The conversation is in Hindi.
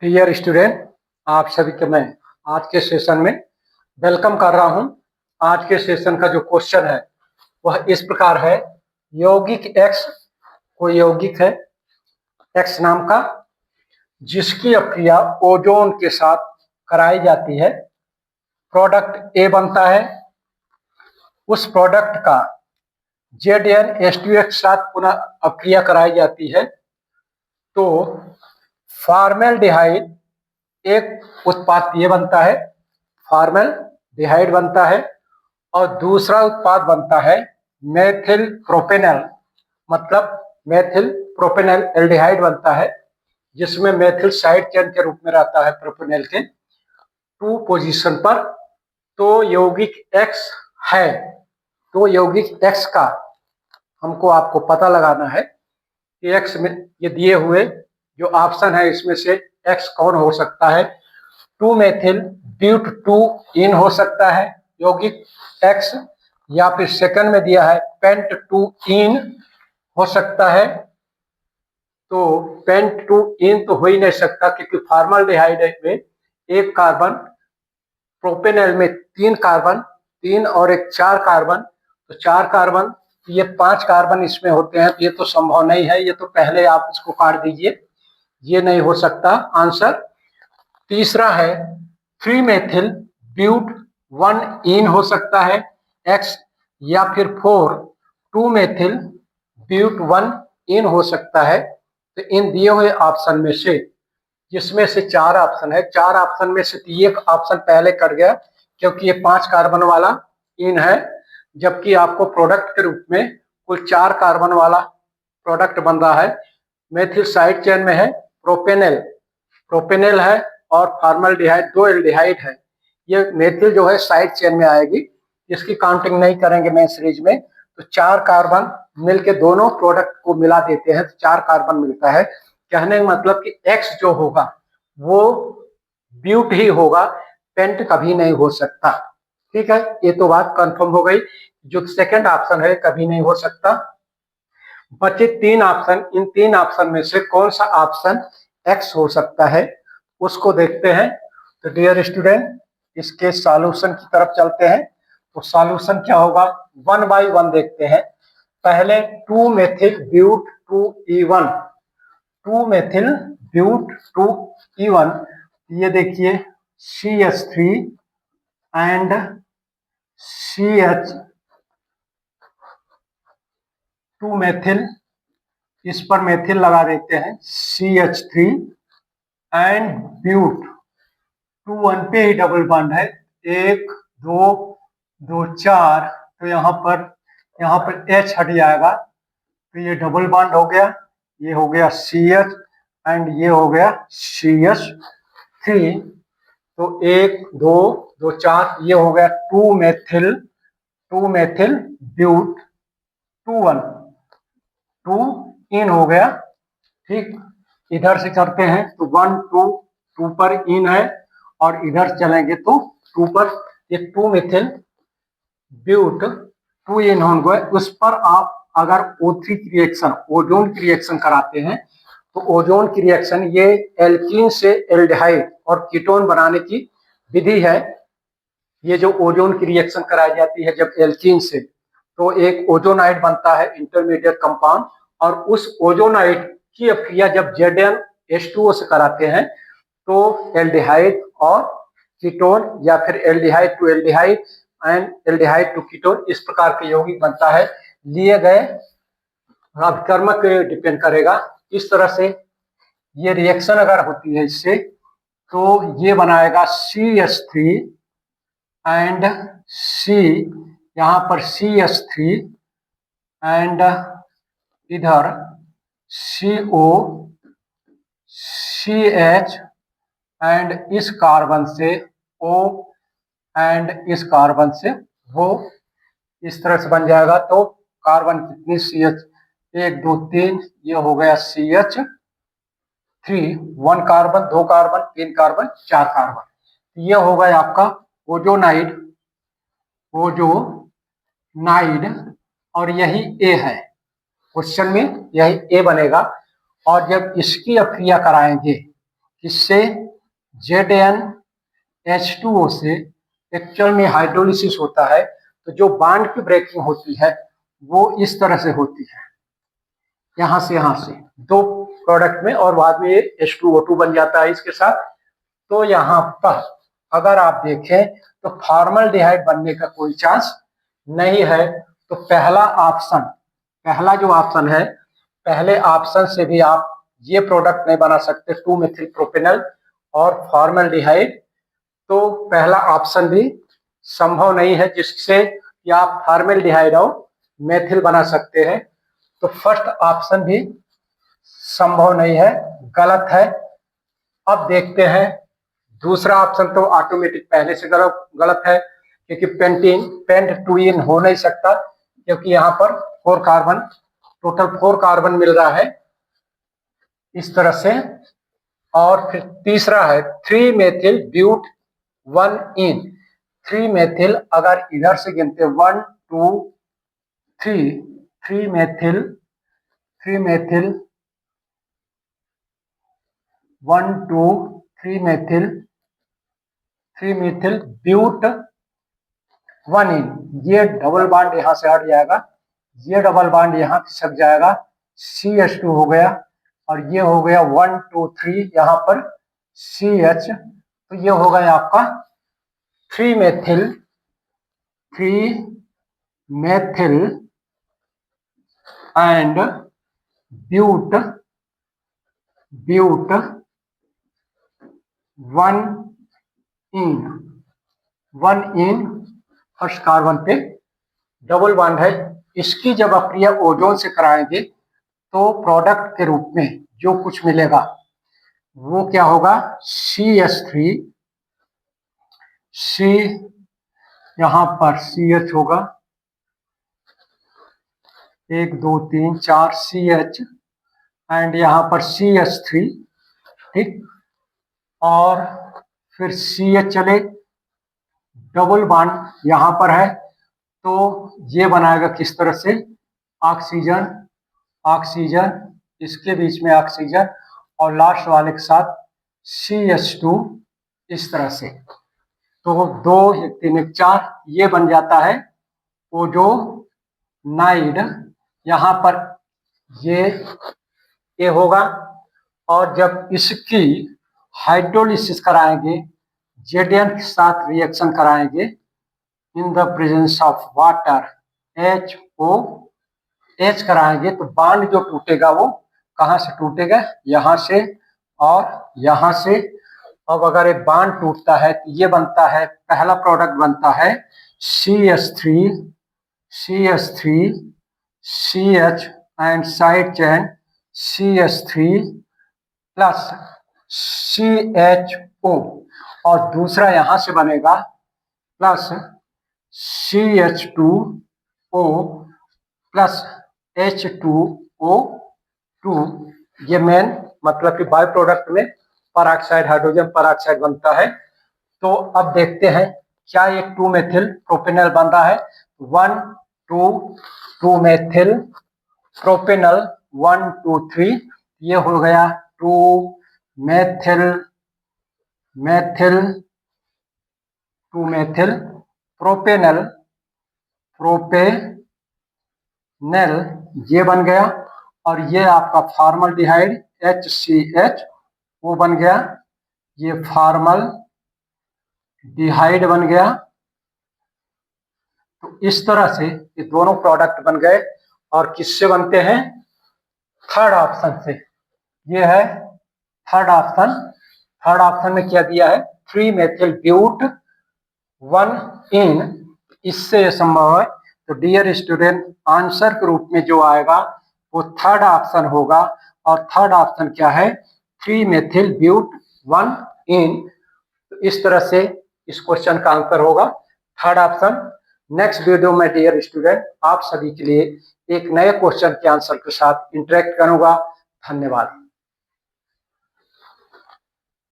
डियर स्टूडेंट, आप सभी को मैं आज के सेशन में वेलकम कर रहा हूं। आज के सेशन का जो क्वेश्चन है वह इस प्रकार है। यौगिक एक्स, कोई यौगिक है एक्स नाम का, जिसकी अक्रिया ओजोन के साथ कराई जाती है, प्रोडक्ट ए बनता है। उस प्रोडक्ट का ZnH2 के साथ पुनः अक्रिया कराई जाती है तो फॉर्मेल्डिहाइड एक उत्पाद ये बनता है, फॉर्मेल्डिहाइड बनता है। और दूसरा उत्पाद बनता है मेथिल प्रोपेनल, मतलब मेथिल प्रोपेनल एल्डिहाइड बनता है, जिसमें मेथिल साइड चेन के रूप में रहता है प्रोपेनल के 2 पोजीशन पर। तो यौगिक एक्स है, तो यौगिक एक्स का हमको आपको पता लगाना है कि एक्स में ये दिए हुए जो ऑप्शन है इसमें से एक्स कौन हो सकता है। 2 मेथिल ब्यूट 2 इन हो सकता है यौगिक एक्स, या फिर सेकंड में दिया है पेंट 2 इन हो सकता है। तो पेंट 2 इन तो हो ही नहीं सकता, क्योंकि फॉर्मल्डिहाइड में एक कार्बन, प्रोपेनल में 3 कार्बन, 3 और एक 4 कार्बन, तो 4 कार्बन, ये 5 कार्बन इसमें होते हैं, तो ये तो संभव नहीं है। ये तो पहले आप इसको काट दीजिए, ये नहीं हो सकता आंसर। तीसरा है 3 मेथिल ब्यूट 1 इन हो सकता है एक्स, या फिर 2 मेथिल ब्यूट 1 इन हो सकता है। तो इन दिए हुए ऑप्शन में से, जिसमें से 4 ऑप्शन है, 4 ऑप्शन में से एक ऑप्शन पहले कट गया, क्योंकि ये 5 कार्बन वाला इन है, जबकि आपको प्रोडक्ट के रूप में कुल 4 कार्बन वाला प्रोडक्ट बन रहा है। मेथिल साइड चेन में है प्रोपेनल, प्रोपेनल है, और फॉर्मल्डिहाइड 2 एल्डिहाइड है। ये मेथिल जो है साइड चेन में आएगी, इसकी काउंटिंग नहीं करेंगे मेन सीरीज में। तो 4 कार्बन मिलके दोनों प्रोडक्ट को मिला देते हैं तो 4 कार्बन मिलता है। कहने का मतलब कि एक्स जो होगा वो ब्यूट ही होगा, पेंट कभी नहीं हो सकता। ठीक है, ये तो बात कंफर्म हो गई। जो सेकंड ऑप्शन है कभी नहीं हो सकता। बचे 3 ऑप्शन, इन 3 ऑप्शन में से कौन सा ऑप्शन एक्स हो सकता है उसको देखते हैं। तो डियर स्टूडेंट, इसके सॉल्यूशन की तरफ चलते हैं। तो सॉल्यूशन क्या होगा, 1 बाय 1 देखते हैं। पहले 2 मेथिल ब्यूट 2E1, 2 मेथिल ब्यूट 2E1, ये देखिए CH3 एंड CH 2 मेथिल, इस पर मेथिल लगा देते हैं CH3 एंड ब्यूट 2 1 पे ही डबल बॉन्ड है, 1 2 2 4, तो यहाँ पर H हट जाएगा, तो ये डबल बॉन्ड हो गया, ये हो गया CH एंड ये हो गया CH3। तो 1 2 2 4, ये हो गया 2 मेथिल ब्यूट 2 1 2 इन हो गया। ठीक, इधर से करते हैं तो 1 2 2 पर इन है, और इधर चलेंगे तो 2 पर, ये 2 मिथिल ब्यूट 2 इन हो गए। उस पर आप अगर O3 की रिएक्शन, ओजोन की रिएक्शन कराते हैं, तो ओजोन की रिएक्शन ये एल्कीन से एल्डिहाइड और कीटोन बनाने की विधि है। ये जो ओजोन की रिएक्शन कराई जाती है जब एल्कीन से, तो एक ओजोनाइड बनता है इंटरमीडिएट कंपाउंड, और उस ओजोनाइड की अक्रिया जब ZnH2O से कराते हैं तो एल्डिहाइड और कीटोन, या फिर aldehyde to aldehyde and aldehyde to ketone, इस प्रकार के यौगिक बनता है। लिए गए अभिकर्मक पे डिपेंड करेगा। इस तरह से ये रिएक्शन अगर होती है इससे, तो ये बनाएगा CH3 एंड C, यहाँ पर CH3 एंड इधर CO CH एंड इस कार्बन से O एंड इस कार्बन से वो, इस तरह से बन जाएगा। तो कार्बन कितनी CH, 1 2 3, ये हो गया CH3, 1 carbon 2 carbon 3 carbon 4 carbon, ये हो गया आपका ओजोनाइड, और यही ए है क्वेश्चन में, यही ए बनेगा। और जब इसकी अक्रिया कराएंगे, किससे, ZnH2O से एक्चुअल में हाइड्रोलिसिस होता है। तो जो बॉन्ड की ब्रेकिंग होती है वो इस तरह से होती है, यहाँ से दो प्रोडक्ट में, और बाद में ये H2O2 बन जाता है इसके साथ। तो यहाँ पर अगर आप देखें तो फॉर्मल्डिहाइड बनने का कोई चांस नहीं है। तो पहला जो ऑप्शन है, पहले ऑप्शन से भी आप ये प्रोडक्ट नहीं बना सकते 2-मेथिल प्रोपेनल और फॉर्मल्डिहाइड। तो पहला ऑप्शन भी संभव नहीं है जिससे कि आप फॉर्मल्डिहाइड और मेथिल बना सकते हैं। तो फर्स्ट ऑप्शन भी संभव नहीं है, गलत है। अब देखते हैं दूसरा ऑप्शन, तो ऑटोमेटिक पहले से गलत है, क्योंकि पेंट टू इन हो नहीं सकता, क्योंकि यहाँ पर 4 कार्बन, टोटल 4 कार्बन मिल रहा है इस तरह से। और फिर तीसरा है 3-मेथिल ब्यूट 1 इन। 3-मेथिल अगर इधर से गिनते 1 2 3, 3-मेथिल 1 2 3-मेथिल ब्यूट 1 इन, ये डबल बॉन्ड यहां से हट जाएगा, ये डबल बॉन्ड यहां खिसक जाएगा, CH2 हो गया, और ये हो गया 1 2 3 यहाँ पर CH। तो ये हो गया आपका three methyl and but 1 in first carbon पे डबल बॉन्ड है। इसकी जब अक्रिया ओजोन से कराएंगे तो प्रोडक्ट के रूप में जो कुछ मिलेगा वो क्या होगा, CH3, C यहाँ पर CH होगा, 1 2 3 4 CH, एंड यहाँ पर CH3, ठीक। और फिर CH चले, डबल बॉन्ड यहाँ पर है, तो ये बनाएगा किस तरह से, ऑक्सीजन, इसके बीच में ऑक्सीजन, और लास्ट वाले के साथ CH2 इस तरह से। तो 2 1 3 1 4 ये बन जाता है ओजोनाइड। यहाँ पर ये होगा, और जब इसकी हाइड्रोलिसिस कराएंगे, Zn के साथ रिएक्शन कराएंगे in the presence of water, HOH कराएंगे, तो बांड जो टूटेगा वो कहाँ से टूटेगा, यहाँ से और यहाँ से। अब अगर एक बांड टूटता है तो ये बनता है, पहला प्रोडक्ट बनता है CH3 CH and side chain CH3 plus CHO, और दूसरा यहां से बनेगा प्लस CH2O प्लस H2O2। ये मेन मतलब कि बाय प्रोडक्ट में पराक्साइड, हाइड्रोजन पराक्साइड बनता है। तो अब देखते हैं क्या एक 2-मेथिल प्रोपेनल बन रहा है। 1 2 2-मेथिल प्रोपेनल 1 2 3, ये हो गया 2-मेथिल प्रोपेनल ये बन गया, और ये आपका फॉर्मल्डिहाइड HCH वो बन गया, ये फॉर्मल्डिहाइड बन गया। तो इस तरह से ये दोनों प्रोडक्ट बन गए। और किससे बनते हैं, थर्ड ऑप्शन से। ये है थर्ड ऑप्शन में क्या दिया है, 3-मेथिल ब्यूट 1 इन, इससे ये संभव है। तो डियर स्टूडेंट, आंसर के रूप में जो आएगा वो थर्ड ऑप्शन होगा, और थर्ड ऑप्शन क्या है, 3-मेथिल ब्यूट 1 इन। तो इस तरह से इस क्वेश्चन का आंसर होगा थर्ड ऑप्शन। नेक्स्ट वीडियो में डियर स्टूडेंट आप सभी के लिए एक नए क्वेश्चन के आंसर के साथ इंटरेक्ट करूंगा। धन्यवाद।